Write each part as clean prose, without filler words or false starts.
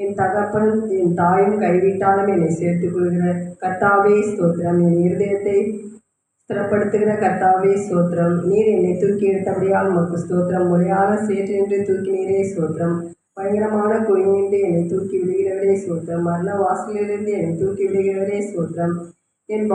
என் தகப்பனும் என் தாயும் கைவிட்டாலும் என்னை சேர்த்துக் கொள்கிற கர்த்தாவே ஸ்தோத்திரம். என் இருதயத்தை ஸ்திரப்படுத்துகிற கர்த்தாவே ஸ்தோத்திரம். நீர் என்னை தூக்கி எடுத்தபடியால் உமக்கு ஸ்தோத்திரம். முறையான சேற்றின்றி தூக்கினீரே ஸ்தோத்திரம். பயங்கரமான குழியின்றி என்னை தூக்கி விடுகிறவரே ஸ்தோத்திரம். மரண வாசலிலிருந்து என்னை தூக்கி விடுகிறவரே ஸ்தோத்திரம். என்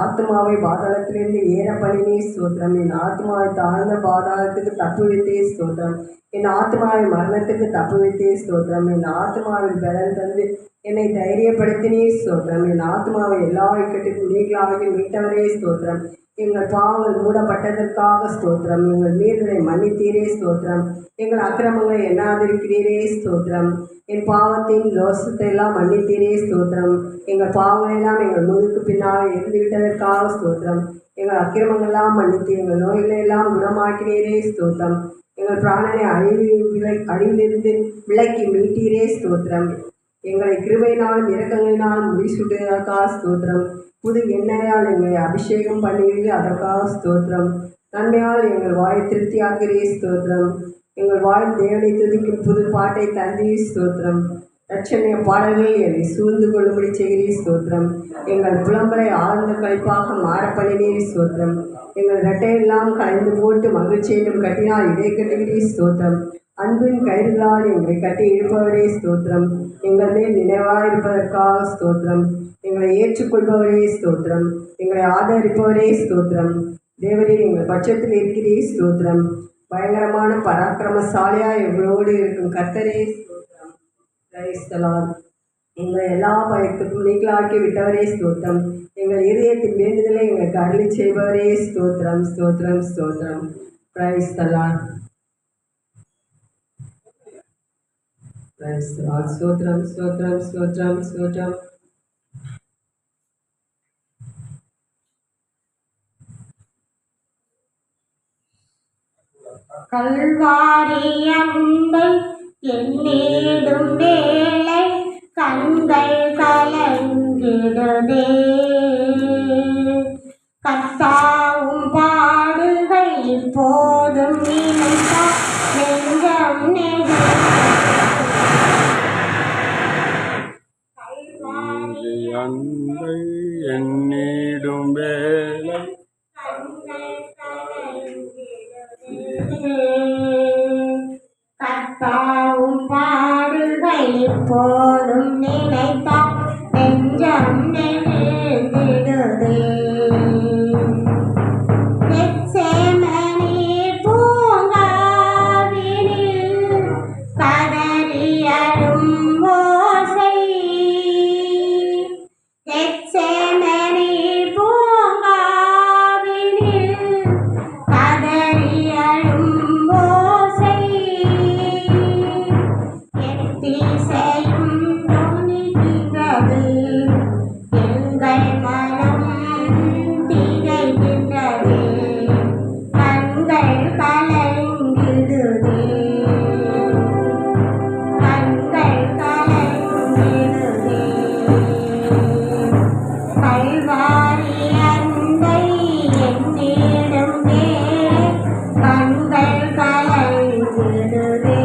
ஆத்மாவை பாதாளத்திலிருந்து ஏற பண்ணினே ஸ்தோத்திரம். என் ஆத்மாவை தாழ்ந்த பாதாளத்துக்கு தப்பு வைத்தே ஸ்தோத்திரம். என் ஆத்மாவை மரணத்துக்கு தப்பு வைத்தே ஸ்தோத்திரம். என் ஆத்மாவில் பலன் தந்து என்னை தைரியப்படுத்தினே ஸ்தோத்திரம். என் ஆத்மாவை எல்லா இக்கட்டுக்கும் நீங்களாகவே மீட்டவரே ஸ்தோத்திரம். எங்கள் பாவங்கள் மூடப்பட்டதற்காக ஸ்தோத்திரம். எங்கள் மீறுதலை மன்னித்தீரே ஸ்தோத்திரம். எங்கள் அக்கிரமங்களை எண்ணாதிருக்கிறீரே ஸ்தோத்திரம். என் பாவத்தின் தோஷத்தை எல்லாம் மன்னித்தீரே ஸ்தோத்திரம். எங்கள் பாவங்களெல்லாம் எங்கள் முதுக்கு பின்னால் எரிந்துவிட்டதற்காக ஸ்தோத்திரம். எங்கள் அக்கிரமங்கள்லாம் மன்னித்து எங்கள் நோய்களை எல்லாம் குணமாக்கினீரே ஸ்தோத்திரம். எங்கள் பிராணனை அழிவிலிருந்து விலக்கி மீட்டீரே ஸ்தோத்திரம். எங்களை கிருபையினாலும் இரக்கங்களினாலும் முடிசூட்டுவதற்காக ஸ்தோத்திரம். புது எண்ணெயால் எங்களை அபிஷேகம் பண்ணுவீர்கள், அதற்காக ஸ்தோத்திரம். நன்மையால் எங்கள் வாயை திருப்தியாகிறே ஸ்தோத்திரம். எங்கள் வாயில் தேவனை துதிக்கும் புது பாட்டை தந்தீ ஸ்தோத்திரம். ரட்சணிய பாடல்கள் என்னை சூழ்ந்து கொள்ளும்படி செய்கிறீர் ஸ்தோத்திரம். எங்கள் புலம்பலை ஆழ்ந்த கழிப்பாக மாற பண்ணினீர் ஸ்தோத்திரம். எங்கள் ரெட்டையெல்லாம் கலைந்து போட்டு மகிழ்ச்சியிலும் கட்டினால் இடை கட்டுகிறீர் ஸ்தோத்திரம். அன்பின் கயிறுகளால் எங்களை கட்டி இழுப்பவரே ஸ்தோத்திரம். எங்கள் மேல் நினைவாயிருப்பதற்காக ஸ்தோத்திரம். எங்களை ஏற்றுக்கொள்பவரே ஸ்தோத்திரம். எங்களை ஆதரிப்பவரே ஸ்தோத்திரம். தேவரே எங்கள் பட்சத்தில் இருக்கிறீர் ஸ்தோத்திரம். பயங்கரமான பராக்கிரமசாலியாக எங்களோடு இருக்கும் கர்த்தரே ஸ்தோத்திரம். கிரைஸ்தலால் எங்களை எல்லா பயத்துக்கும் நீங்களாக்கி விட்டவரே ஸ்தோத்திரம். எங்கள் இதயத்தின் வேண்டுதலை எங்களுக்கு அருளி செய்பவரே ஸ்தோத்திரம். ஸ்தோத்திரம் ஸ்தோத்திரம். கிரைஸ்தலால் ஸ்தோத்திரம் ஸ்தோத்திரம் ஸ்தோத்திரம் ஸ்தோத்திரம். கல்வாரி அன்பை எண்ணிடும் வேளை கண்கள் கலங்கிடுதே. கர்த்தாவும் பாடுகள் இப்போதும் நினைத்தா நெஞ்சம் நெடு. கல்வாரி அன்பை எண்ணிடும் வேளை கர்த்தாவும் பாடுகள் இப்போதும் நினைத்தா நெஞ்சம் நெகிழ்ந்திடுதே. கெத்செமனே பூங்காவினில் கதறி அழும் ஓசை. கெத்செமனே பூங்காவினில் கதறி அழும் ஓசை. எத்திசையும் துணிகின்றது, எங்கள் மனம் திகைக்கின்றது. கண்கள் கலங்கிடுதே, கண்கள் கலங்கிடுதே. கல்வாரி அன்பை எண்ணிடும் வேளை கண்கள் கலங்கிடுதே.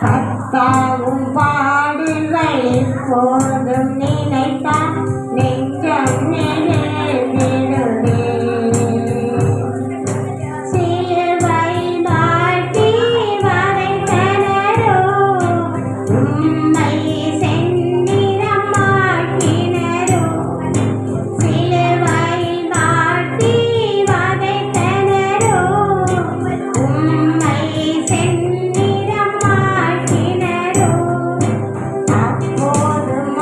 கர்த்தாவும் பாடுகள் இப்போதும் நினைத்தா நெஞ்சம் நெகிழ்ந்திடுதே. சிலுவை மாட்டி வதைத்தனரோ, உம்மை செந்நிறம் மாற்றினரோ. சிலுவை மாட்டி வதைத்தனரோ, உம்மை செந்நிறம் மாற்றினரோ. அப்போதும்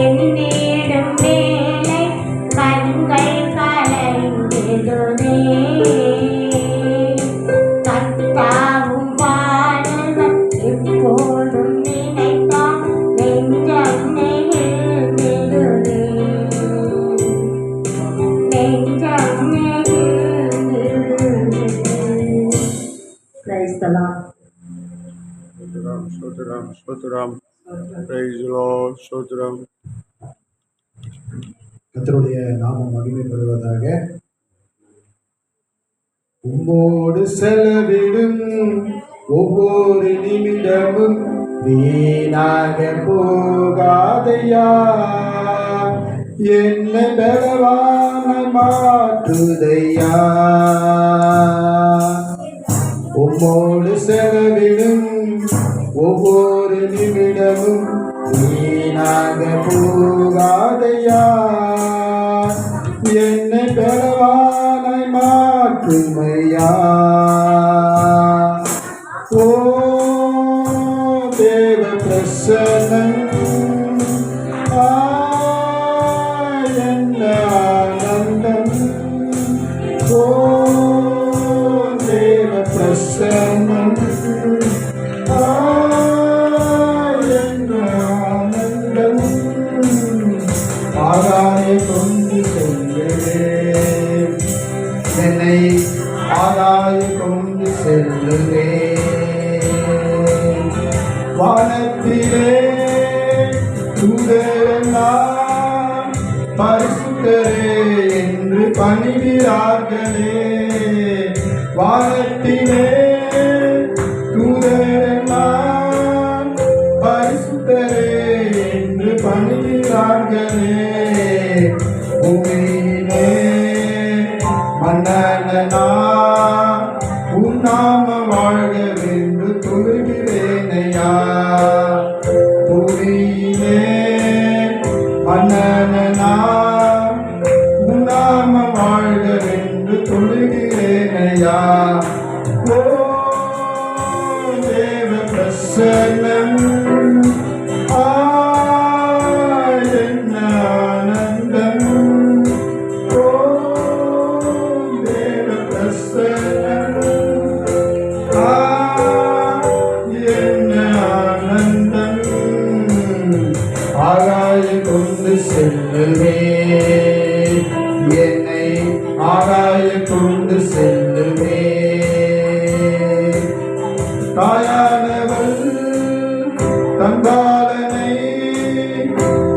எண்ணிடும் வேளை கண்கள் கலங்கிடுதே. கர்த்தாவும் பாடுகள் எப்போதும் நினைத்தால் நெஞ்சம் நெகிழ்ந்திடுதே. நெஞ்சம் நெகிழ்ந்திடுதே. Praise the Lord. Sotram, Sotram, praise the Lord, Sotram. கர்த்தருடைய நாமம் மகிமைப்படுவதாக. உம்மோடு செலவிடும் ஒவ்வொரு நிமிடமும் வீணாக போகாதையா, என்னை பலவான மாற்றுதையா. உம்மோடு செலவிடும் ஒவ்வொரு நிமிடமும் வீணாக போகாதையா, என்னை பலவானாய் மாற்றுமையா. ஓ தேவ பிரசன்னம் என்ன ஆனந்தம். ஓ தேவ பிரசன்னம் என்ன ஆனந்தம். ஆகாய கொண்டு செல்லுவேன், என்னை ஆகாய கொண்டு செல்லுவேன். வானத்திலே தூதரெல்லாம் பரிசுத்தரே என்று பணிகிறார்களே. வானத்திலே தூதரெல்லாம் பரிசுத்தரே என்று பணிகிறார்களே. பூமியிலே மன்னனா உன் நாம வாழ்கவென்று தொழுகிறேனையா. பூமியிலே மன்னனா உன் நாம வாழ்கவென்று தொழுகிறேனையா. ஓ தேவ பிரசன்னம் என்ன ஆனந்தம். ஓ தேவ பிரசன்னம் என்ன ஆனந்தம். ஆகாய கொண்டு செல்லுவேன், என்னை ஆகாய கொண்டு செல்லுவேன். தாயானவள் தந்தாளனை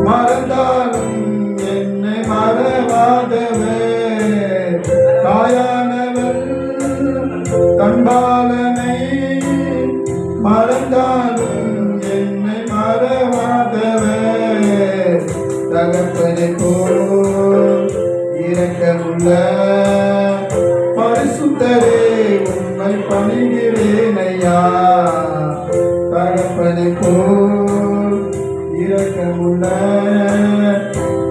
மறந்தாலும் என்னை மறவாதவர். தாயானவள் தன்பாலனை மறந்தாலும் என்னை மறவாதவர். தகப்பனை போல் இரக்கமுள்ள பரிசுத்தரே உம்மை பணிகிறேனையா. தகப்பனை போல் இரக்கமுள்ள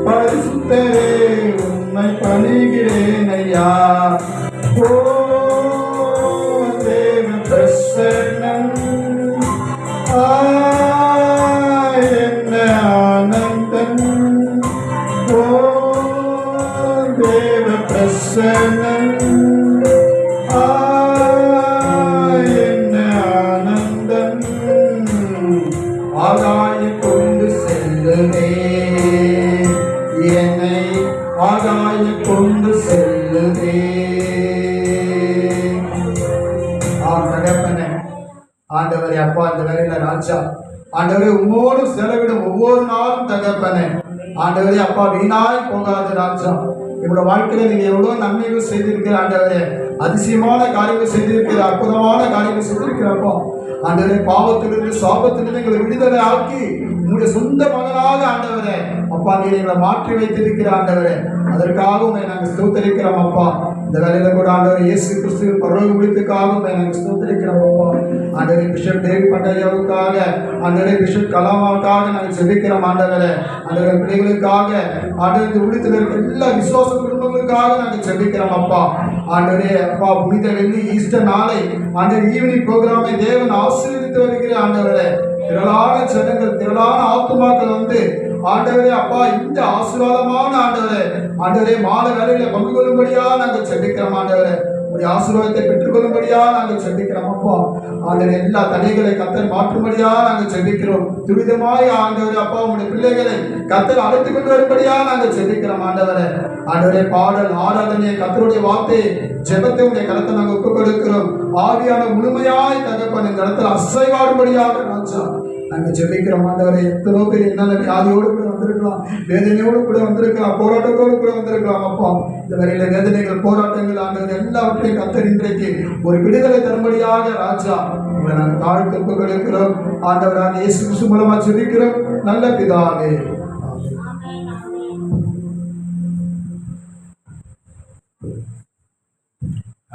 பரிசுத்தரே உம்மை பணிகிறேனையா. ஓ தேவ பிரசன்னம் என்ன ஆனந்தம். ஓ தேவ பிரசன்னம் என்ன ஆனந்தம். ஆகாய கொண்டு செல்லுவேன், என்னை ஆகாய கொண்டு செல்லுவேன். தகப்பனே, ஆண்டவரே அப்பா, இந்த வேலையில ராஜா ஆண்டவரே உம்மோடு செலவிடும் ஒவ்வொரு நாளும் தகப்பனே ஆண்டவரே அப்பா வீணாய் போகாது ராஜா. என்னோட வாழ்க்கையில நீங்க எவ்வளவு நன்மைகள் செய்திருக்கிற ஆண்டவரே, அதிசயமான காரியங்கள் செய்திருக்கிற, அற்புதமான காரியங்கள் செய்திருக்கிறப்போ ஆண்டவரே பாவத்திலிருந்து சாபத்திலிருந்து எங்களை விடுதலை ஆக்கி உங்களுடைய சொந்த மகனாக ஆண்டவரே அப்பா நீங்க எங்களை மாற்றி வைத்திருக்கிற ஆண்டவரே, அதற்காக உண்மை நாங்கள் ஸ்தோத்தரிக்கிறோம் அப்பா. இந்த வேலையில கூட ஆண்டவர் இயேசு கிறிஸ்து பரலோக விழித்துக்காக நாங்கள் ஸ்தோத்தரிக்கிறோம் அப்பா. ஆண்டவரே பிஷப் டேவிட் பண்டையாவுக்காக, ஆண்டவரே பிஷப் கலாமாவுக்காக நாங்கள் செபிக்கிறோம் ஆண்டவரே. ஆண்டவரே பிள்ளைகளுக்காக, ஆண்டவருக்கு விழித்தில் இருக்க எல்லா விசுவாச குடும்பங்களுக்காக நாங்கள் செபிக்கிறோம் அப்பா. ஆண்டவரே அப்பா புனித வெள்ளி ஈஸ்டர் நாளை ஆண்டவர் ஈவினிங் ப்ரோக்ராமை தேவன் ஆசீர்வதித்து வருகிற ஆண்டவரே. திரளான ஜனங்கள், திரளான ஆத்துமாக்கள் வந்து ஆண்டவரே அப்பா இந்த ஆசீர்வாதமான ஆண்டவரே மாலை வேலையில பங்கு கொள்ளும்படியா நாங்கள் செபிக்கிறோம் ஆண்டவரே. உடைய ஆசீர்வாதத்தை பெற்றுக்கொள்ளும்படியா நாங்கள் செபிக்கிறோம் அப்பா. ஆண்டவரே எல்லா தடைகளை கத்தர் மாற்றும்படியா நாங்கள் செபிக்கிறோம். துரிதமாய் ஆண்டவரே அப்பா உடைய பிள்ளைகளை கத்தர் அழைத்துக் கொண்டு வரும்படியா நாங்கள் செபிக்கிறோம் ஆண்டவரே. ஆண்டவரே பாடல் ஆராதனை கத்தருடைய வார்த்தை ஜெபத்தை உடைய கருத்தை நாங்கள் ஒப்புக் கொடுக்கிறோம். ஆவியான முழுமையாய் தகப்பன் கருத்தில் அசைவாடும்படியாக ராஜா நாங்கள் ஜெபிக்கிறோம் ஆண்டவரே. எத்தனோ பேர் என்னால வியாதியோடு கூட வந்திருக்கலாம், வேதனையோடு கூட வந்திருக்கலாம், போராட்டத்தோடு கூட வந்திருக்கலாம் அப்பா. இந்த வரையில வேதனைகள் போராட்டங்கள் ஆண்டவர் எல்லாவற்றையும் கத்தர் இன்றைக்கு ஒரு விடுதலை தரும்படியாக ராஜா உங்களை நாங்கள் தாழ்த்து ஒப்புக் கொடுக்கிறோம் ஆண்டவராக இயேசு கிறிஸ்து மூலமா ஜெபிக்கிறோம் நல்ல பிதாவே.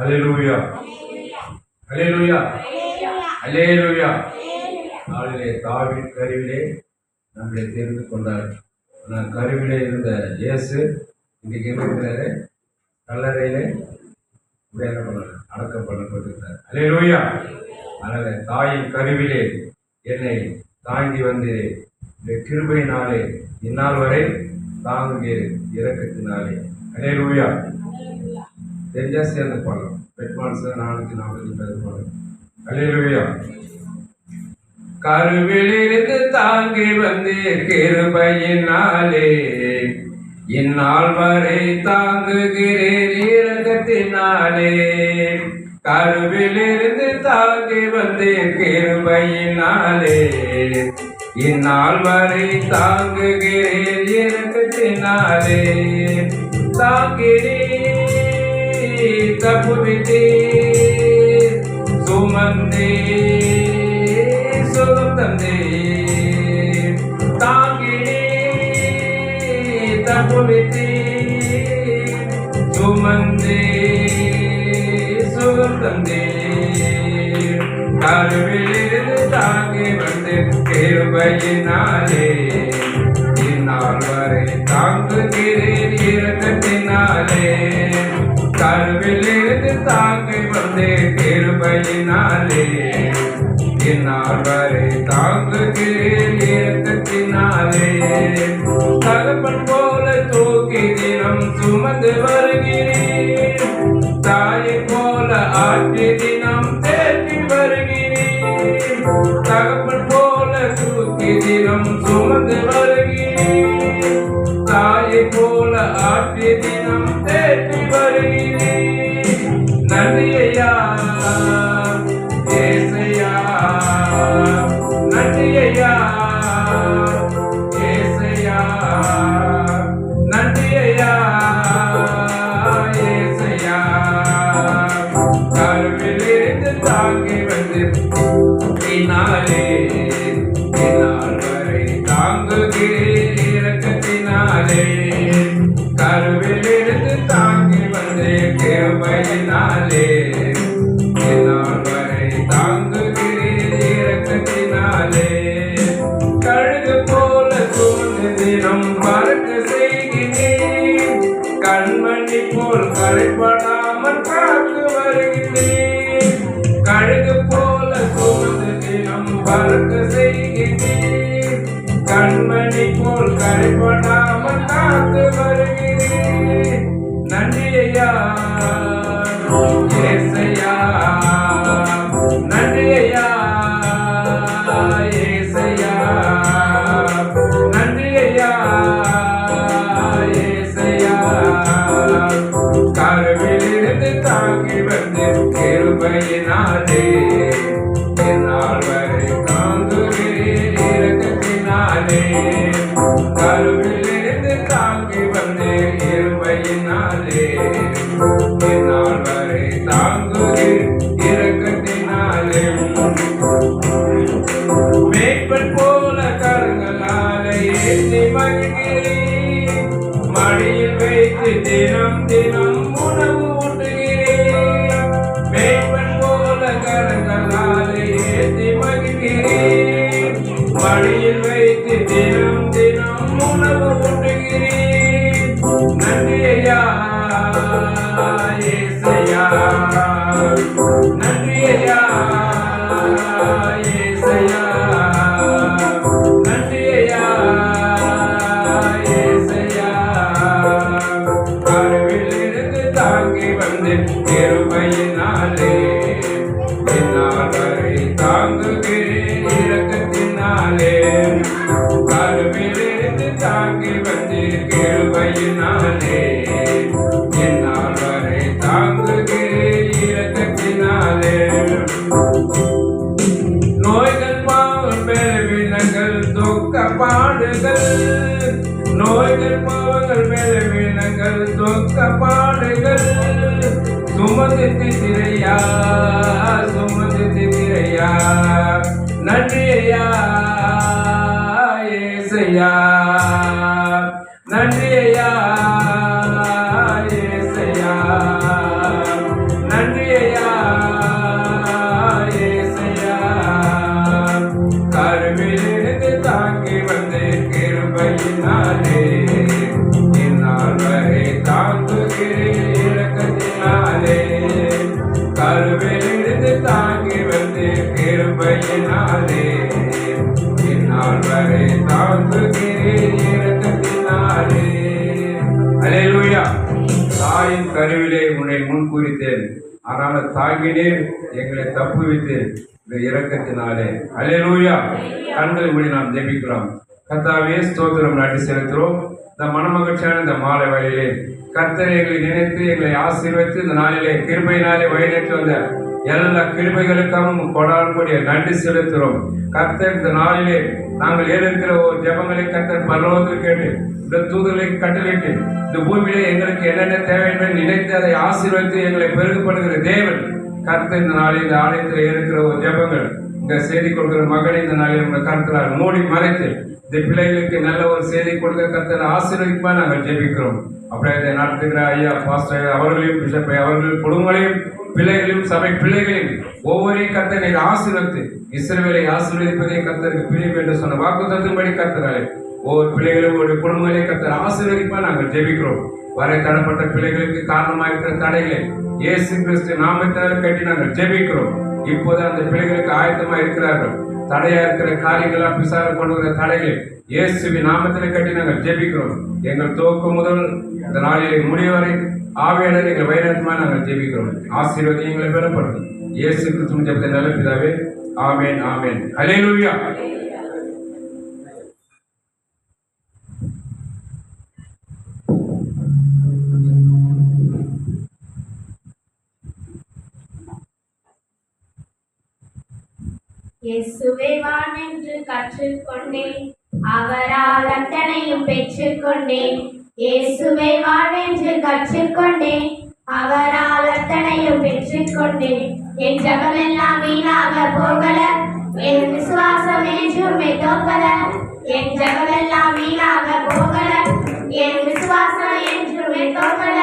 அல்லேலூயா அல்லேலூயா அல்லேலூயா. நாளிலே தாவீது கருவிலே நம்மளை தெரிந்து கொண்டார். ஆனால் கருவிலே இருந்த இயேசு இன்றைக்கு இருக்கிறாரு கல்லறையிலே அடக்கம் பண்ணப்பட்டிருந்தார். அல்லேலூயா. அதனால் தாயின் கருவிலே என்னை தாங்கி வந்து இந்த கிருபையினாலே இந்நாள் வரை தாங்குகிற இரக்கத்தினாலே. அல்லேலூயா. தெரிஞ்சா சேர்ந்து பாடலாம். பெட்மான்ஸ் 440 பாடலாம். அல்லேலூயா. கருவிலிருந்து தாங்கி வந்து கிருபையினாலே இந்நாள் வரை தாங்குகிறேன் இரக்கத்தினாலே. கருவிலிருந்து தாங்கி வந்து கிருபையினாலே இந்நாள் வரை தாங்குகிறேன் இரக்கத்தினாலே. தாங்கினே தப்புவித்தே சுமந்தே சுகம் தந்தே. தாங்கினே தப்புவித்தே சுமந்தே சுகம் தந்தே. கருவிலிருந்து தாங்கி வந்து கிருபையினாலே இந்நாள் வரை தாங்குகிறேன் இரக்கத்தினாலே. கருவிலிருந்து தாங்கி வந்து கிருபையினாலே இந்நாள் வரை தாங்குகிறேன் இரக்கத்தினாலே. தகப்பன் போல தூக்கி தினம் சுமந்து வருகிறேன், தாயை போல ஆற்றி தினம் தேற்றி வருகிறேன். தகப்பன் போல தூக்கி தினம் சுமந்து வருகிறேன், தாயை போல ஆற்றி தினம் தேற்றி வருகிறேன். நன்றி ஐயா ஏசையா, நன்றி ஐயா ஏசையா, நன்றி ஐயா ஏசையா. கருவிலிருந்து தாங்கி வந்து இந்நாளே இந்நாள் வரை தாங்குகிறேன் இரக்கத்தினாலே. கருவிலிருந்து தாங்கி வந்து கிருபையினாலே இந்நாள் வரை தாங்குகிறேன் இரக்கத்தினாலே. கழுகு போல சூழ்ந்து தினம் பறக்க செய்கிறேன், கண்மணி போல் கரைப்படாமல் காத்து வருகிறேன். கழுகு போல சூழ்ந்து தினம் பறக்க செய்கிறேன், கண்மணி போல் கரைப்படாமல் காத்து வருகிறேன். நன்றி ஐயா ஏசையா, நன்றி ஐயா ஏசையா, நன்றி ஐயா ஏசையா. கருவிலிருந்து தாங்கி வந்து கிருபையினாலே இந்நாள் வரை தாங்குகிறேன் இரக்கத்தினாலே. கருவிலிருந்து தாங்கி வந்து கிருபையினாலே இந்நாள் வரை தாங்குகிறேன் இரக்கத்தினாலே. மேய்ப்பன் போல கரங்களாலே ஏற்றி மகிழ்கிறேன், மடியில் வைத்து தினம் தினம் உணவு ஊட்டுகிறேன். மேய்ப்பன் போல கரங்களாலே ஏற்றி மகிழ்கிறேன், மடியில் வைத்து தினம் தினம் உணவு ஊட்டுகிறேன். நன்றி ஐயா ஏசையா, நன்றி ஐயா ஏசையா, நன்றி ஐயா வந்தீர் கிருபையினாலே என்னால் வரை தாங்குகிறேன் இரக்கத்தினாலே நோய்கள் பாவங்கள் பலவீனங்கள் துக்க பாடுகள் நோய்கள் பாவங்கள் பலவீனங்கள் துக்க பாடுகள் சுமந்து திரையா நன்றி ஐயா ஏசையா நன்றி ஐயா ஏசையா நன்றி ஐயா ஏசையா கருவிலிருந்து தாங்கி வந்து கிருபையினாலே என்னால் வரை தாங்குகிறேன் இரக்கத்தினாலே கருவிலிருந்து தாங்கி வந்து கிருபையினாலே என்னால் வரை தாங்குகிறேன் இரக்கத்தினாலே. அல்லேலூயா. தாயின் கருவிலே உன்னை முன் குறித்தேன், ஆனால் தாங்கினேன், எங்களை தப்புவித்தேன் இந்த இரக்கத்தினாலே. அல்லேலூயா. கண்களை மூடி நாம் ஜெபிக்கிறோம். கர்த்தாவே ஸ்தோத்திரம் நன்றி செலுத்துகிறோம். இந்த மனமகிழ்ச்சியான இந்த மாலை வேளையிலே கர்த்தரை எங்களை நினைத்து எங்களை ஆசீர்வதித்து இந்த நாளிலே கிருபையினாலே வழிநடத்தி வந்த எல்லா கிருபைகளுக்காகவும் கொண்டாடக்கூடிய நன்றி செலுத்துகிறோம். கர்த்தர் இந்த நாளிலே நாங்கள் ஏறிருக்கிற ஒரு ஜெபங்களை கர்த்தர் பரலோகத்தில் கேட்டு இந்த தூதர்களை கட்டளையிட்டு இந்த பூமியிலே எங்களுக்கு என்னென்ன தேவை என்று நினைத்து அதை ஆசீர்வதித்து எங்களை பெருகப்படுகிற தேவன் கர்த்தர் இந்த நாளில் இந்த ஆலயத்தில் இருக்கிற ஒரு ஜெபங்கள் இந்த செய்தி கொடுக்கிற மகனை இந்த நாளில் உங்க கர்த்தரால் மூடி மறைத்து இந்த பிள்ளைகளுக்கு நல்ல ஒரு செய்தி கொடுக்க கர்த்தர் ஆசீர்வதிக்குமா நாங்கள் ஜெபிக்கிறோம். அப்படியே இதை நடத்துகிற ஐயா பாஸ்டர் அவர்களையும் பிஷப்பை அவர்கள் குடும்பங்களையும் பிள்ளைகளையும் சபை பிள்ளைகளையும் ஒவ்வொரு கர்த்தர் நீங்கள் ஆசீர்வதித்து இஸ்ரவேலை ஆசீர்வதிப்பதே கர்த்தருக்கு பிரியம் என்று சொன்ன வாக்குத்தத்தின்படி கர்த்தராலே ஒவ்வொரு பிள்ளைகளும் ஒரு குடும்பங்களையும் கர்த்தர் ஆசீர்வதிப்பா நாங்கள் ஜெபிக்கிறோம். வரை தடப்பட்ட பிள்ளைகளுக்கு காரணமாக இருக்கிற தடைகளை இயேசு கிறிஸ்து நாமத்தினால் கட்டி நாங்கள் ஜெபிக்கிறோம். இப்போது அந்த பிள்ளைகளுக்கு ஆயத்தமாக இருக்கிறார்கள். தடையா இருக்கிற காரியங்களா பிசாறு கொண்டு வர தடைகளை இயேசுவின் நாமத்திலே கட்டி நாங்கள் ஜெபிக்கிறோம். எங்கள் துவக்கம் முதல் இந்த நாளிலே முடிவரை ஆவியாளர் எங்கள் வைரத்மா நாங்கள் ஜெபிக்கிறோம். ஆசீர்வாதம் எங்களை பெறப்படுத்தும். இயேசு கிறிஸ்துவின் ஜெபத்தை நல்ல பிதாவே. ஆமென் ஆமென். அல்லேலூயா. இயேசுவே வானென்று கற்றுக்கொண்டேன், அவரால் அத்தனையும் பெற்றுக்கொண்டேன். இயேசுவே வாழ்வென்று கற்றுக்கொண்டேன், அவரால் அத்தனையும் பெற்றுக்கொண்டேன். என் ஜபமெல்லாம் வீணாக போகல, என் விசுவாசம் என்றுமே தோக்கல. என் ஜபமெல்லாம் வீணாக போகல, என் விசுவாசம் என்றுமே தோக்கல.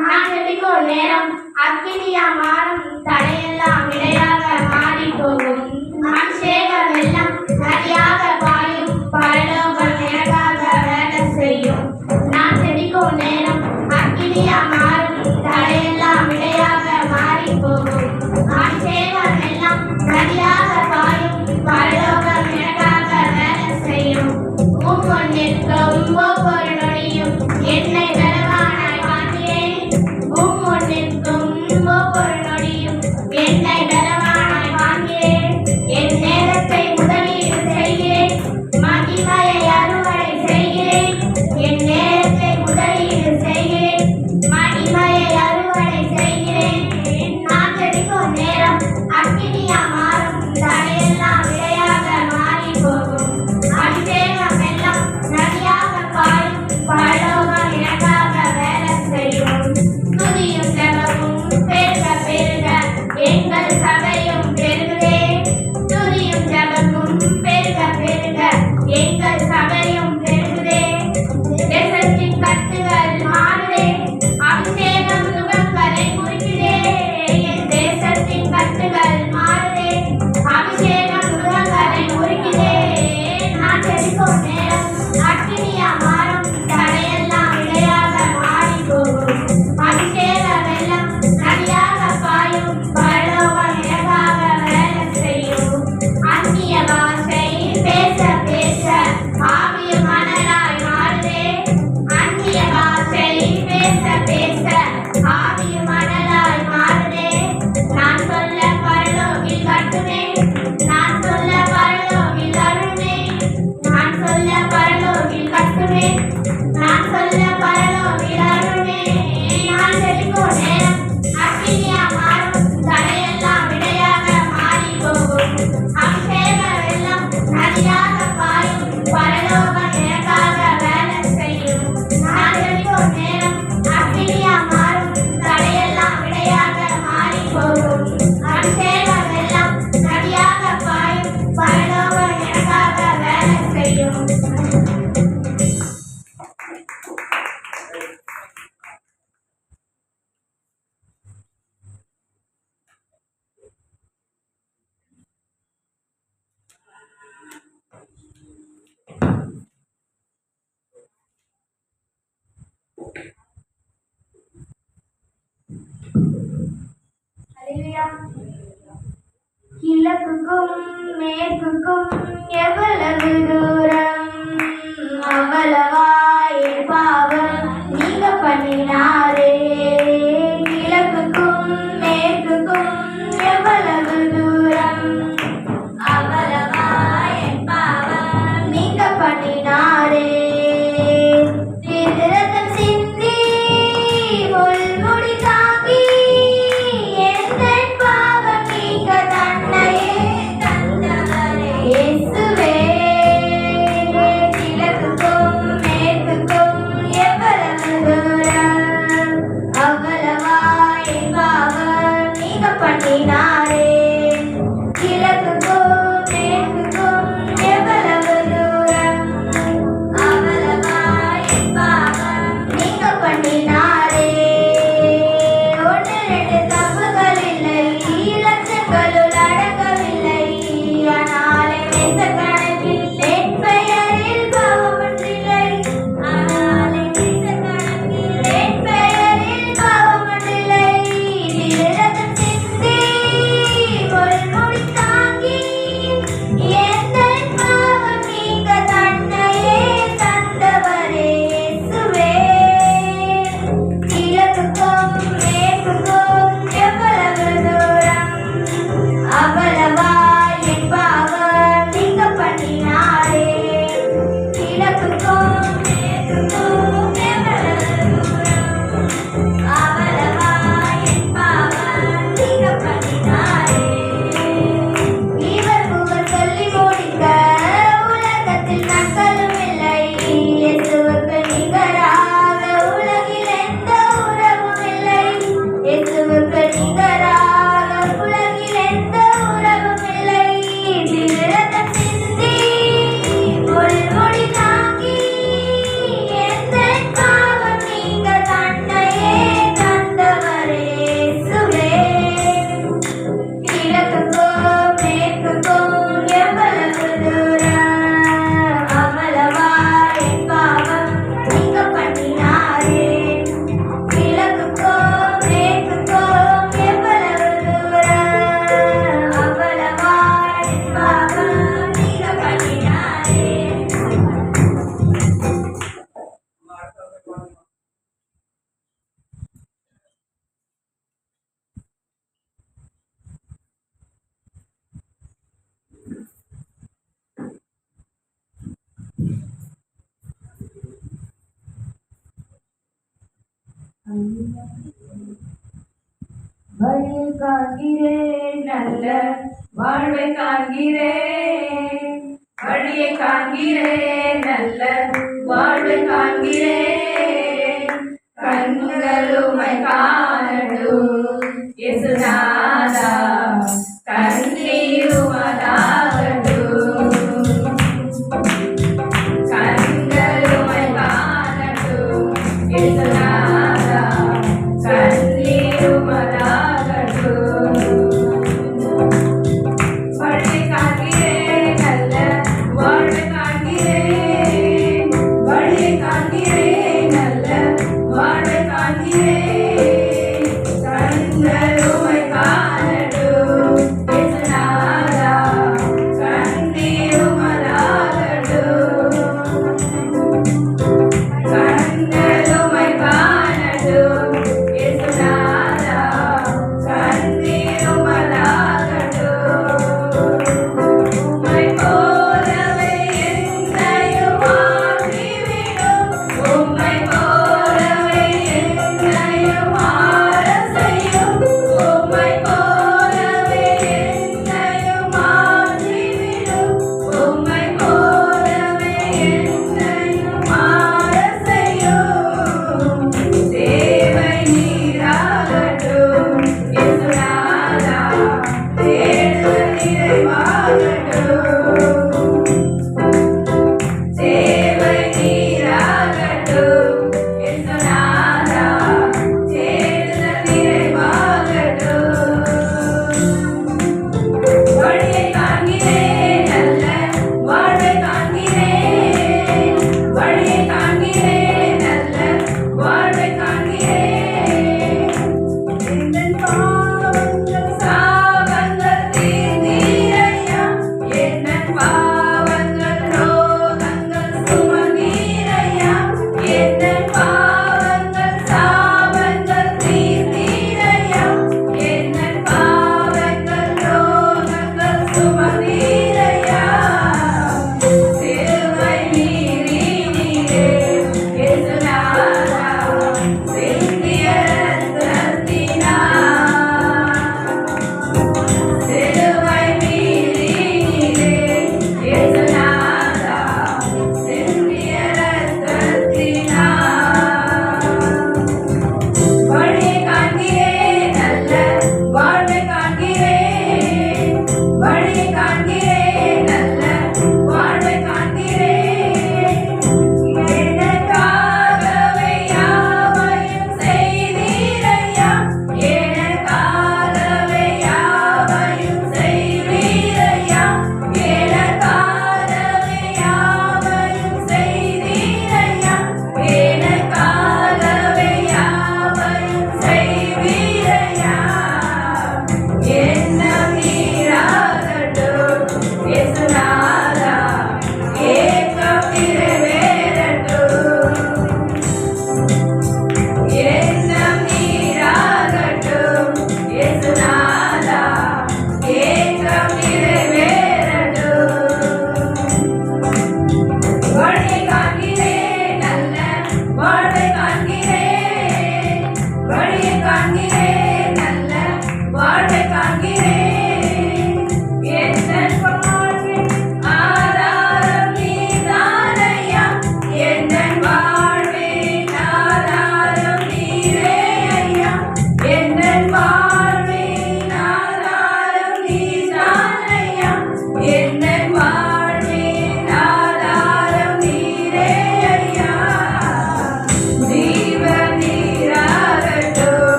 நான் ஜெபிக்கும் நேரம் அக்கினியா மாறும், தடையெல்லாம் இடையாக மாறி போகும். அபிஷேகம் எல்லாம் நதியாக பாயும், பரலோகம் எனக்காக வேலை செய்யும். நான் ஜெபிக்கும் நேரம் அக்கினியா மாறும், தடையெல்லாம் இடையாக மாறி போகும். அபிஷேகம் எல்லாம் நதியாக பாயும், பரலோகம் எனக்காக வேலை செய்யும். உன் நிற்கும் ஒவ்வொரு நொடியும் என்னை பலவானாய் காண்கிறேன். உன் நிற்கும் ஒவ்வொரு நொடியும் என்னை பலவானாய் காண்கிறேன். என் நேரத்தை முதல் நான் சொல்ல பரலோகிலாருமே நான் செழிக்கும் நேரம் அக்கினியா மாறும் தடையெல்லாம் விடையாக மாறி போகும் அபிஷேக வெள்ளம் நதியாக பாயும் பரலோகம் எனக்காக வேலை செய்யும் நான் செழிக்கும் நேரம் அக்கினியா மாறும் தடையெல்லாம் விடையாக மாறி போகும் அபிஷேக வெள்ளம் நதியாக பாயும் பரலோகம் எனக்காக வேலை செய்யும். கிழக்குக்கும் மேற்குக்கும் எவ்வளவு தூரம் அவ்வளவாய் பாவம் நீங்க பண்ணினாரே. கிழக்குக்கும் மேற்குக்கும் எவ்வளவு தூரம் அவ்வளவாய் பாவம் நீங்க பண்ணினாரே. திருரத்தம் சிந்தி முள்முடி தாங்கி எந்தன் பாவம் நீங்க தன்னையே தந்தவரே இயேசுவே. கிழக்குக்கும் மேற்குக்கும் எவ்வளவு தூரம் அவ்வளவாய் பாவம் நீங்க பண்ணினாரே. கிழக்குக்கும் மேற்குக்கும் எவ்வளவு தூரம் அவ்வளவாய் பாவம் நீங்க பண்ணினாரே. ஒன்று ரெண்டு தப்புகள் இல்லை, லட்சங்களுள் அடங்கவில்லை. ஆனாலே மேசக்கணக்கில் என் பெயரில் பாவம் ஒன்றில்லை. ஆனாலே மேசக்கணக்கில் என் பெயரில் பாவம் ஒன்றில்லை. திருரத்தம் சிந்தி முள்முடி தாங்கி எந்தன் பாவம் நீங்க தன்னையே தந்தவரே இயேசுவே. கிழக்குக்கும் மேற்குக்கும் எவ்வளவு தூரம் அவ்வளவாய் என் பாவம் நீங்க பண்ணினாரே. கிழக்குக்கும் மேற்குக்கும் எவ்வளவு தூரம் அவ்வளவாய் என் பாவம் நீங்க பண்ணினாரே. இவர் புகழ் சொல்லி முடிக்க உலகத்தில் நற்களும் இல்லை. இயேசுவுக்கு நிகராக உலகில் எந்த உறவும் இல்லை. இயேசுவுக்கு நிகராக உலகில் எந்த உறவும் இல்லை. திருரத்தம் சிந்தி முள்முடி தாங்கி எந்தன் பாவம் நீங்க தன்னையே தந்தவரே இயேசுவே. கிழக்குக்கும் மேற்குக்கும் எவ்வளவு தூரம் அவ்வளவாய் பாவம் நீங்க பண்ணினாரே. கிழக்குக்கும் மேற்குக்கும் எவ்வளவு தூரம் அவ்வளவாய் பாவம் நீங்க பண்ணினாரே. வழியை காண்கிறேன், நல்ல வாழ்வை காண்கிறேன். வழியை காண்கிறேன், நல்ல வாழ்வை காண்கிறேன். கண்களுமை காணட்டும் இயேசுநாதா, கண்ணீருமதாகட்டும். கண்களுமை காணட்டும் இயேசுநாதா, கண்ணீருமதாகட்டும். வழியை காண்கிறேன், நல்ல வாழ்வை காண்கிறேன். வழியை காண்கிறேன், நல்ல வாழ்வை காண்கிறேன். கண்களுமை காணட்டும் இயேசுநாதா, கண்ணீருமதாகட்டும். கண்களுமை காணட்டும் இயேசுநாதா, கண்ணீருமதாகட்டும். உம்மை போலவே என்னையும் மாற்றிவிடும்.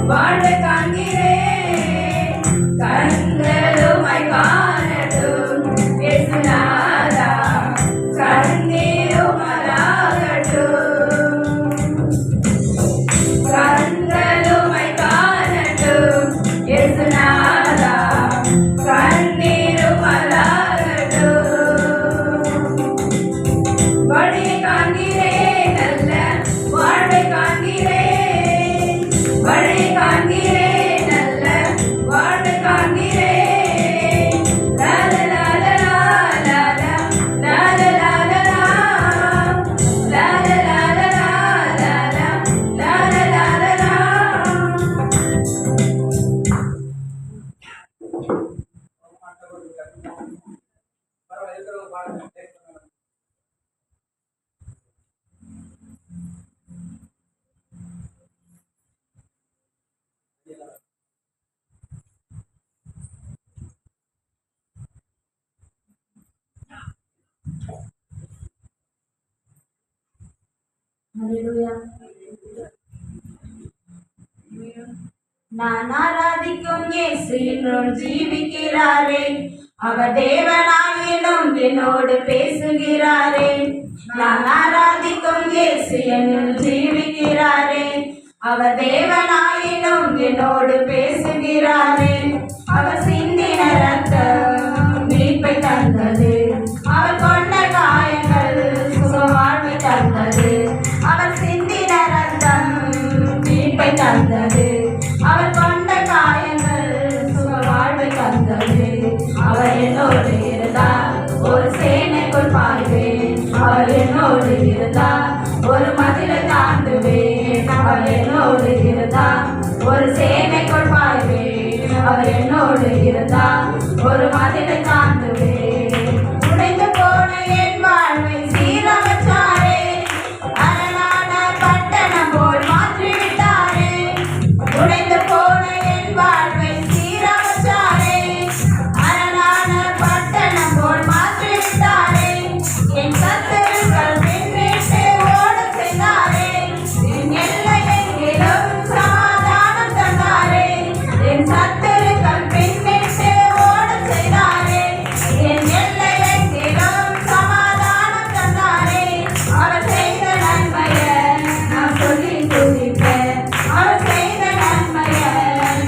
வாழ்வை காண்கிறேன் கண்களுமாய் காணட்டும் இயேசுநாதா கண்ணீரும் மலரட்டும் கண்களுமாய் காணட்டும் இயேசுநாதா கண்ணீரும் மலரட்டும் வழியை காண்கிறேன் நல்ல வாழ்வை காண்கிறேன் வழியை காண்கிறேன் நல்ல வாழ்வை காண்கிறேன் லால லால லால லால லால லால லால லால லால லால நான் ஆராதிக்கும் இயேசு இன்னும் ஜீவிக்கிறாரே அவர் தேவனாயினும் என்னோடு பேசுகிறாரே நான் ஆராதிக்கும் இயேசு என்னும் ஜீவிக்கிறாரே அவர் தேவனாயினும் என்னோடு பேசுகிறாரே அவர் சிந்தின ரத்தம் மீட்பை தந்தது அவர் கொண்ட காயங்கள் சுகவாழ்வை தந்தது அவர் சிந்தின ரத்தம் மீட்பை தந்தது அவர் கொண்ட காயங்கள் சுகவாழ்வை தந்தது அவர் என்னோடு இருந்தார் ஒரு சேனைக்குள் பாய்வேன் அவர் என்னோடு இருந்தார் ஒரு மதிலை தாண்டுவேன் அவர் என்னோடு இருந்தார் ஒரு சேனைக்குள் பாய்வேன் அவர் என்னோடு இருந்தார் ஒரு மதிலை தாண்டுவேன் உடைந்து போன என் வாழ்வை சீரமைச்சாரே அரணான பட்டணம் போல் மாற்றிவிட்டாரே உடைந்து போன என் வாழ்வை சீரமைச்சாரே அரணான பட்டணம் போல் மாற்றிவிட்டாரே என் சத்துருக்கள் பின்னிட்டு ஓட செய்தாரே என் எல்லையெங்கிலும் சமாதானம் தந்தாரே என் சத்துருக்கள் பின்னிட்டு ஓட செய்தாரே என் எல்லையெங்கிலும் சமாதானம் தந்தாரே அவர் செய்த நன்மையை நான் சொல்லி துதிப்பேன் அவர் செய்த நன்மையை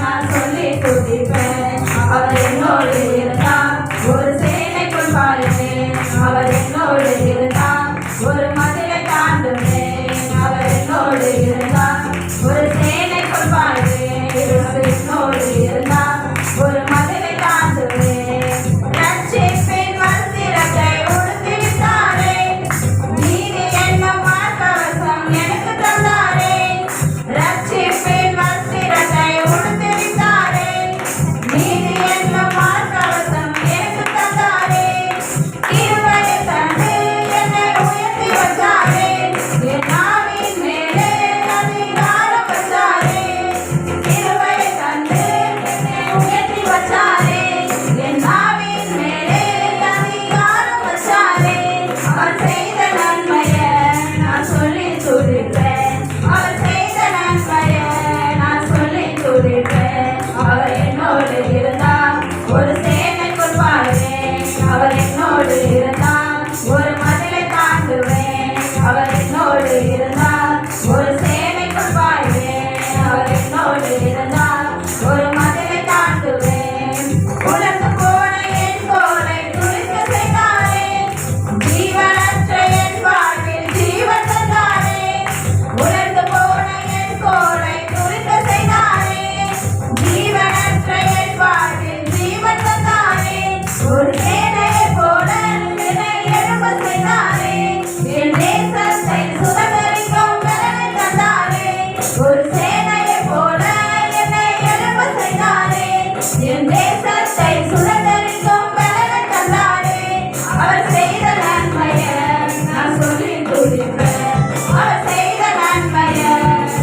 நான் சொல்லி துதிப்பேன் அவர் என்னோடு இருந்தார் ஒரு சேனைக்குள் பாருவேன் அவர் என்னோடு இருந்தார் ஒரு மதிலை தாண்டுவேன் அவர் என்னோடு இருந்தார் ஒரு சேனைக்குள் பாருவேன் என்னோடு இருந்தார் ஒரு மதிலை தாண்டுவேன் ரட்சிப்பின் வஸ்திரத்தை உடுத்திவிட்டாரே நீதி என்னும் மார்க்கவசம் எனக்கு தந்தாரே ரட்சிப்பின் வஸ்திரத்தை உடுத்திவிட்டாரே நீதி என்னும் மார்க்கவசம் எனக்கு தந்தாரே கிருபையை தந்து என்னை உயர்த்தி வந்தாரே என் நாவின் மேலே அதிகாரம் வந்தாரே கிருபையை தந்து என்னை உயர்த்தி வந்தாரே என் நாவின் மேலே அதிகாரம் வந்தாரே அவர் செய்த நன்மையை நான் சொல்லி துதிப்பேன் அவர் செய்த நன்மையை நான் சொல்லி துதிப்பேன் அவர் என்னோடு இருந்தார் ஒரு சேனைக்குள் பாருவேன் அவர் என்னோடு இருந்தார் ஒரு மதிலை தாண்டுவேன் அவர் என்னோடு இருந்தார் ஒரு சேனைக்குள் பாருவேன் அவர் என்னோடு இருந்தார் ஒரு மதிலை தாண்டுவேன் உலர்ந்து போன என் கோலை துளிர்க்க செய்தாரே ஜீவனற்ற என் வாழ்வில் ஜீவன் தந்தாரே உலர்ந்து போன என் கோலை துளிர்க்க செய்தாரே ஜீவனற்ற என் வாழ்வில் ஜீவன் தந்தாரே ஒரு சேனையை போல என்னை எழும்ப செய்தாரே என் தேசத்தை சுதந்தரிக்கும் பலனை தந்தாரே ஒரு சேனையை போல என்னை எழும்ப செய்தாரே என் தேசத்தை சுதந்தரிக்கும் பலனை தந்தாரே அவர் செய்த நன்மையை நான் சொல்லி துதிப்பேன் அவர் செய்த நன்மையை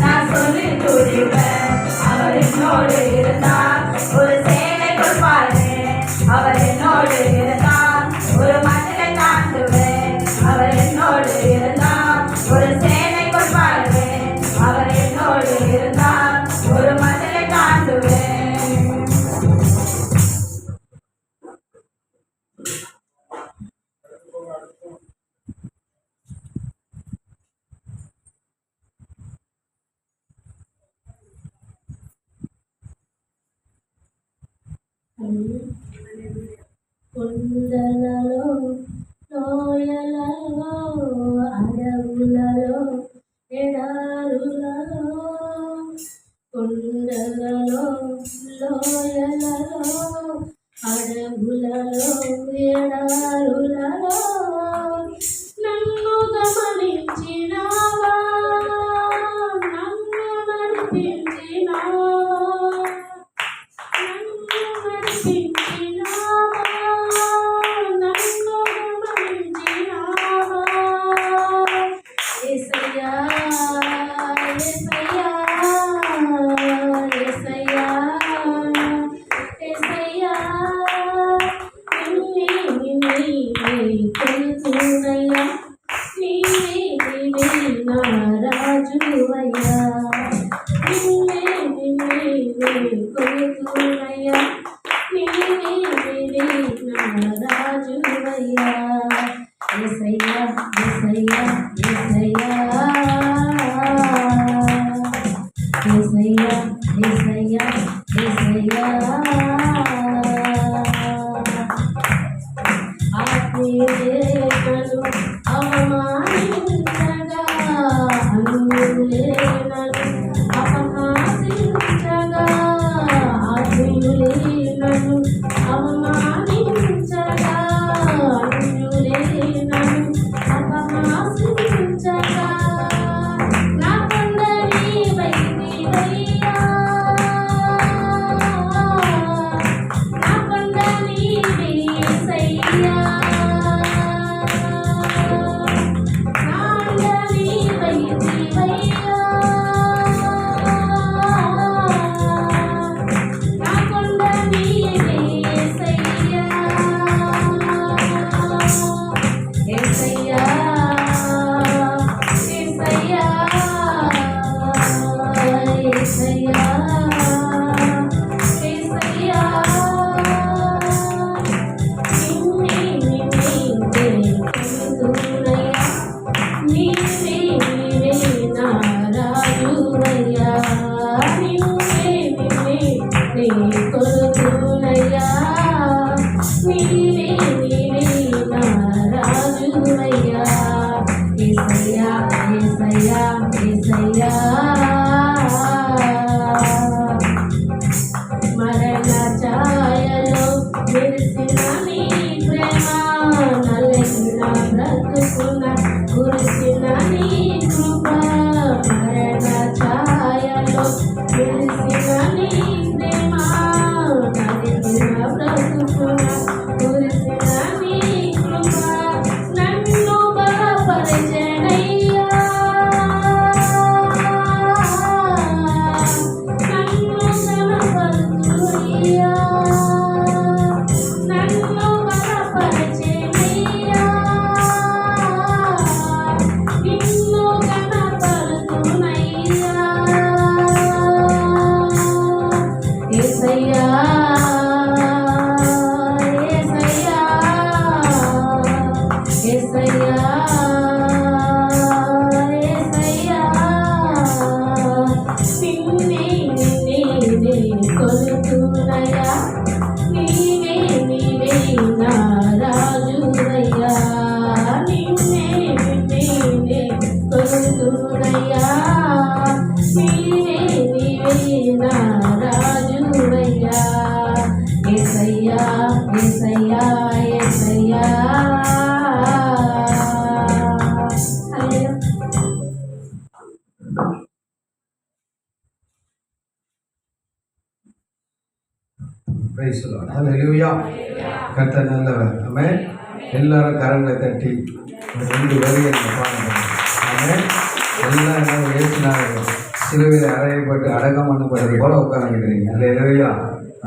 நான் சொல்லி துதிப்பேன் அவர் என்னோடு இருந்தார் ஒரு சேனைக்குள் பாருவேன் அவர் என்னோடு இருந்தார் ஒரு மதிலை தாண்டுவேன் அவர் என்னோடு இருந்தார் ஒரு சேனைக்குள் பாருவேன் அவர் என்னோடு இருந்தார் ஒரு மதிலை కొండలలో లోయలలో అడవులలో ఎడారులలో కొండలలో లోయలలో అడవులలో ఎడారులలో నన్ను గమనించినావా, నన్ను నడిపించినావా, నన్ను నడిపించినావా, నన్ను గమనించినావా. యేసయ్యా యేసయ్యా యేసయ్యా యేసయ్యా కొలుతున్నయ్యా, నీవే నా రాజువయ్యా, నిన్నే కొలుతున్నయ్యా, నీవే నా రాజువయ్యా. యేసయ్యా యేసయ్యా యేసయ్యా యేసయ్యా యేసయ్యా యేసయ్యా. ఆత్మీయులను అవమానించగా, అన్యులను అపహాసించగా, ఆత్మీయులను అవమానించగా, అన్యులను అపహాసించగా, నా కొండని వైదివయ్యా, నా కొండని వేసయ్యా, మరణ ఛాయలో మెరిసిన నీ ప్రేమ, నలిగిన బ్రతుకున కురిసిన నీ కృప. మరణ ఛాయలో మెరిసిన నీ ప్రేమ, నలిగిన బ్రతుకున కురిసిన నీ కృప. నన్ను బలపరచెనయ్యా, నన్ను బలపరచెనయ్యా, నిన్ను గణపరచునయ్యా. యేసయ్యా యేసయ్యా యేసయ్యా యేసయ్యా, నిన్నే కొలుతున్నయ్యా, నీవే నా రాజువయ్యా, నిన్నే కొలుతున్నయ్యా, నీవే నా రాజువయ్యా. యేసయ్యా యేసయ్యా యేసయ్యా. Praise the Lord. ஹல்லேலூயா. கர்த்தர் நல்லவர். ஆமென். எல்லாரும் கரங்களை தட்டி ஒரு 2 வரியை பாடுங்க. ஆமென். எல்லாரும் இயேசுநாதர் சிலுவையில் அறையப்பட்டு அடக்கம் பண்ணப்பட்டது போல உட்கார்ந்துக்கிறீங்க. ஹல்லேலூயா.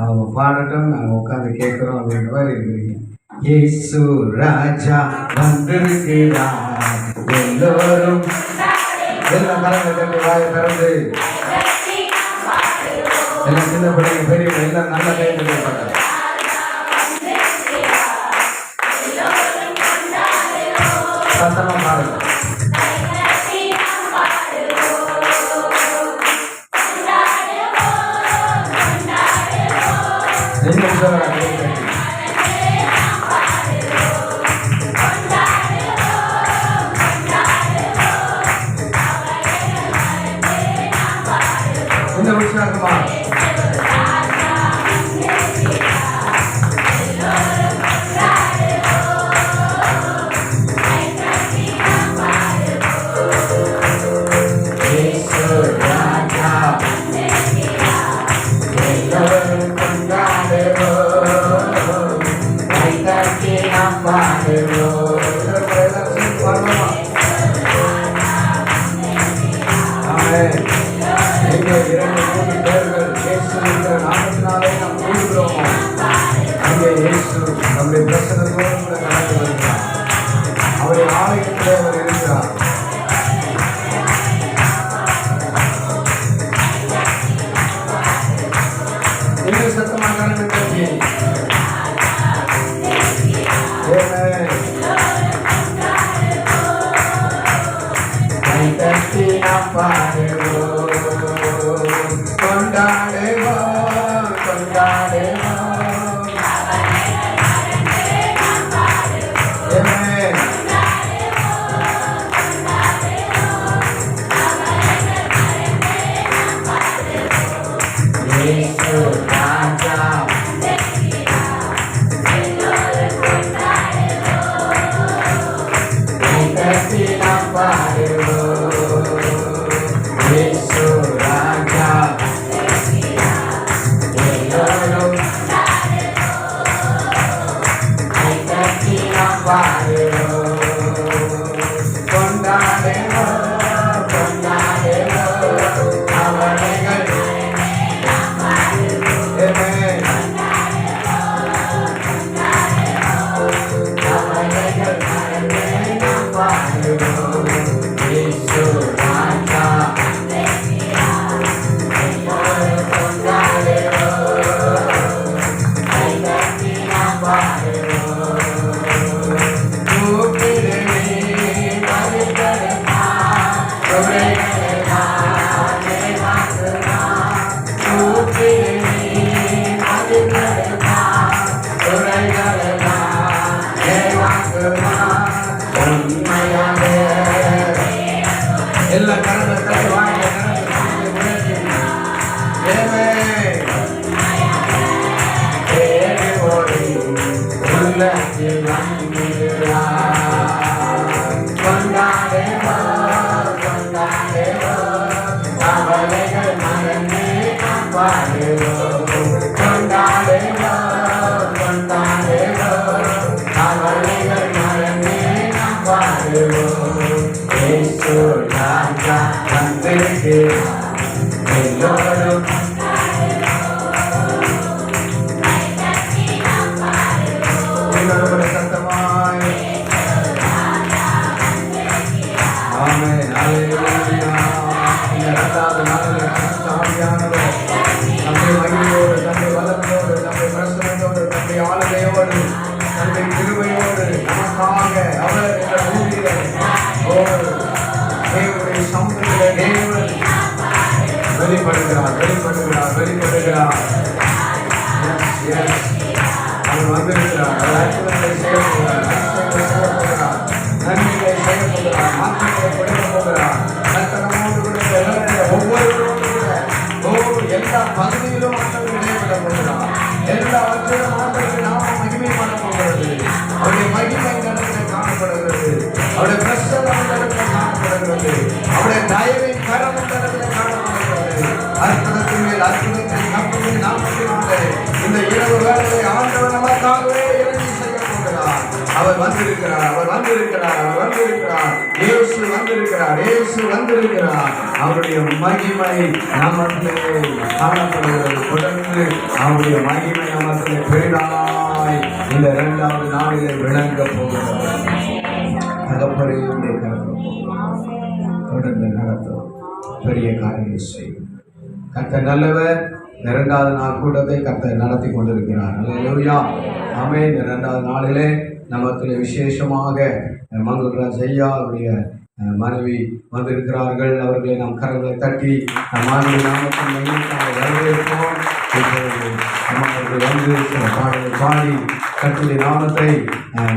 அவங்க பாடட்டும், நாங்கள் உட்கார்ந்து கேட்குறோம் அப்படின்ற மாதிரி இருக்கிறீங்க. இயேசு ராஜா வந்திருக்கிறார், எல்லோரும் எல்லாம் கரங்களை தட்டி வாயை திறந்து எல்லாம் சின்ன பிள்ளைங்க பெரியவங்க எல்லாம் நல்ல கைது கேட்பாங்க. சத்தமா பாருங்க. எங்க உற்சாகமாக கைதட்டி. இன்னும் உற்சாகமா அவரை ஆலயத்திலே அவர் இருக்கிறார். இன்னும் சத்தமாக கொண்டாடுவோம் கொண்டாடுவோம். எல்லா கரங்களை வாங்க வெளிப்படுகிறார். அவர் வந்திருக்கிறார். நன்மைகளை செய்ய போகிறார். மாற்றங்களை கொடுக்க போகிறார். ஒவ்வொருவரோடு கூட எல்லா பகுதியிலும் மாற்றங்கள் இடைப்பட போகிறார். எல்லாவற்றிலும் மாற்றங்கள் நாம மகிமை பண்ண போகிறது. அவருடைய மகிமை இடத்தில் காணப்படுகிறது. அவருடைய பிரசன்னம் இடத்தில் காணப்படுகிறது. அவருடைய தயவின் கரம் இடத்தில் காணப்படுகிறது. அற்புதத்தின் மேல் அற்புதத்தை நம்புகிற நாமத்தினாலே இந்த இரவு வேளையை ஆண்டவர் நமக்காகவே இறங்கி செய்ய போகிறார். அவர் வந்திருக்கிறார். அவர் வந்திருக்கிறார். அவர் வந்திருக்கிறார். இயேசு வந்திருக்கிறார். இயேசு வந்திருக்கிறார். அவருடைய மகிமை நமக்கு காணப்படுகிறது. தொடர்ந்து அவருடைய மகிமை நமக்கு பெரிதாய் இந்த 2வது நாளிலே விளங்க போகிறது. தகப்பனையுடைய கருத்து தொடர்ந்து நடத்தும் பெரிய காரியங்களை செய்யும். கர்த்தர் நல்லவர். 2வது நாள் கூட்டத்தை கர்த்தர் நடத்தி கொண்டிருக்கிறார். அல்லேலூயா. ஆமென். இந்த 2வது நாளிலே நமக்கு விசேஷமாக மங்குராஜ் ஐயா அவருடைய மனைவி வந்திருக்கிறார்கள். அவர்களை நாம் கரங்களை தட்டி நம் நாமத்தின் வரவேற்போம். அவர்கள் வந்து வந்து சில பாடலை பாடி கர்த்தருடைய நாமத்தை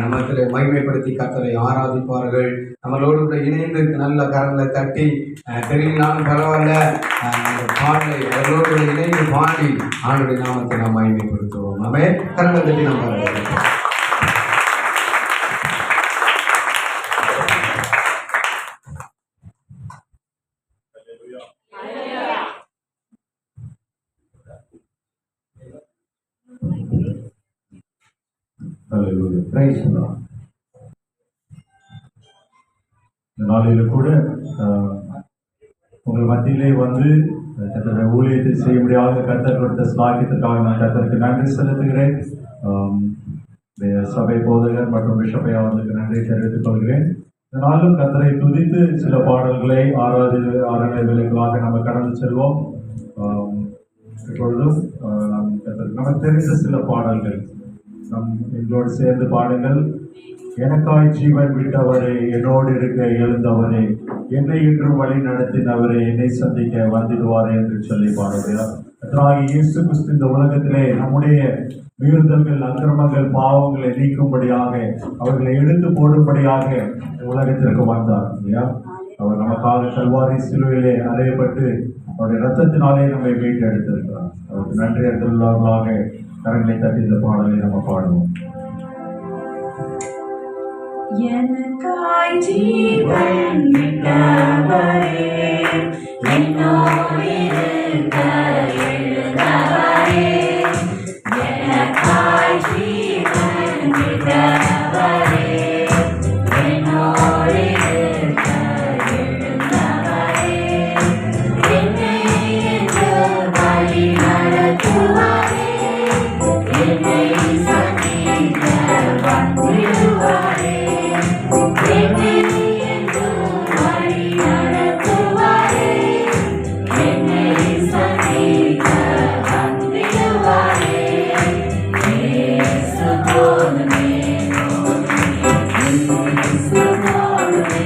நமக்கு மகிமைப்படுத்தி கர்த்தரை ஆராதிப்பார்கள். நம்மளோடு கூட இணைந்து நல்ல கரங்களை தட்டி தெரியலனாலும் பரவாயில்ல அந்த பாடலை அவர்களோடு கூட இணைந்து பாடி ஆண்டுடைய நாமத்தை நாம் மகிமைப்படுத்துவோம். நாமே கரங்களை தட்டி நாம் பாருங்கள். இந்த நாளில கூட உங்கள் மத்தியிலே வந்து கர்த்தருடைய ஊழியத்தை செய்ய முடியாத கர்த்தர் கொடுத்த ஸ்லாக்கியத்திற்காக நான் கர்த்தருக்கு நன்றி செலுத்துகிறேன். சபை போதகர் மற்றும் பிஷப்பை அவர்களுக்கு நன்றி தெரிவித்துக் கொள்கிறேன். இதனாலும் கர்த்தரை துதித்து சில பாடல்களை ஆராதனை வேலைகளாக நம்ம கடந்து செல்வோம். இப்பொழுதும் நமக்கு தெரிந்த சில பாடல்கள் எங்களோடு சேர்ந்து பாடுங்கள். எனக்காய் ஜீவன் விட்டவரே, என்னோடு இருக்க எழுந்தவரே, என்னை இன்றும் வழி நடத்தினவரே, என்னை சந்திக்க வந்திடுவாரே என்று சொல்லி பாடுகிறார். இயேசு கிறிஸ்து இந்த உலகத்திலே நம்முடைய மீறுதல்கள், அக்கிரமங்கள், பாவங்களை நீக்கும்படியாக, அவர்களை எடுத்து போடும்படியாக உலகத்திற்கு வந்தார் இல்லையா? அவர் நமக்காக கல்வாரி சிலுவையிலே அறையப்பட்டு அவருடைய இரத்தத்தினாலே நம்மை மீட்டு எடுத்திருக்கிறார். அவருக்கு நன்றி அறிந்துள்ளவர்களாக கரங்களை தட்டி இந்த பாடலை நம்ம பாடுவோம். எனக்காய் ஜீவன் விட்டவரே, என்னோடு இருக்க எழுந்தவரே, எனக்காய் ஜீவன் விட்டவரே, என்னோடு இருக்க எழுந்தவரே, என்னை என்று வழி நடத்துவாரே, என்னை சந்திக்க வந்திடுவாரே, என்னை என்று வழி நடத்துவாரே, என்னை சந்திக்க வந்திடுவாரே. இயேசு போதுமே, இயேசு போதுமே,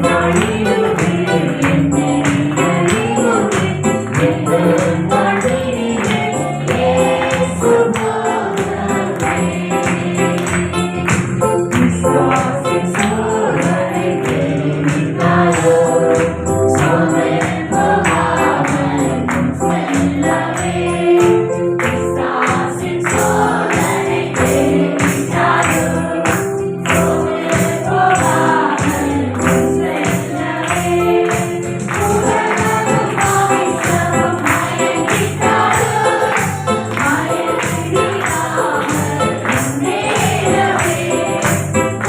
நாளிலுமே என்னை அறிவுமே, எங்கள் நாளிலே இயேசு போதுமே. விசுவாசின் சோதனை தெரிவித்தாரோ, சோதனை போகாமல் செல்லவே. விசுவாசின் சோதனை தெரிவித்தாரோ, சோதனை போகாமல் செல்லவே. உலகம் மாய்சம் மயங்கிட்டாரோ, மயங்கிடாமல் முன்னேறவே.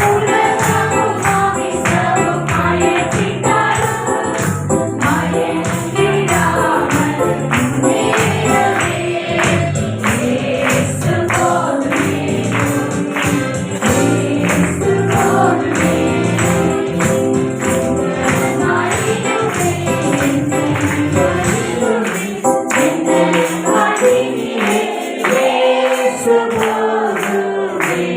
உலகம் மாய்சம் மயங்கிட்டாரோ, மயங்கிடாமல் முன்னேறவே. இயேசு போதுமே, இயேசு போதுமே, நாளிலுமே என்னை அறிவுமே, இயேசு போதுமே.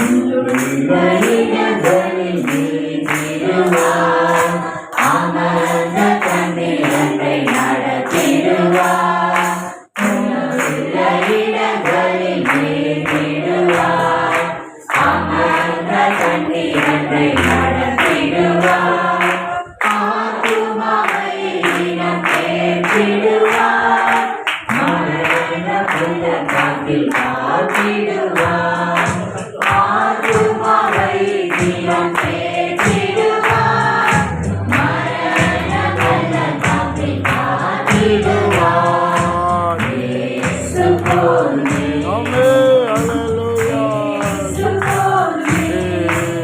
உள்ளுள்ள இடங்களில் நீதிடுவார், அமர்ந்த தன்னிடத்தை நடத்திடுவார். உள்ளுள்ள இடங்களில் நீதிடுவார், அமர்ந்த தன்னிடத்தை நடத்திடுவார். ஆத்துமாவை இனம் தேற்றிடுவார், மரண புல்லக்காட்டில் காத்திடுவார். ஆத்துமாவை இனம் தேற்றிடுவார், மரண புல்லக்காட்டில் காத்திடுவார். இயேசு போதுமே.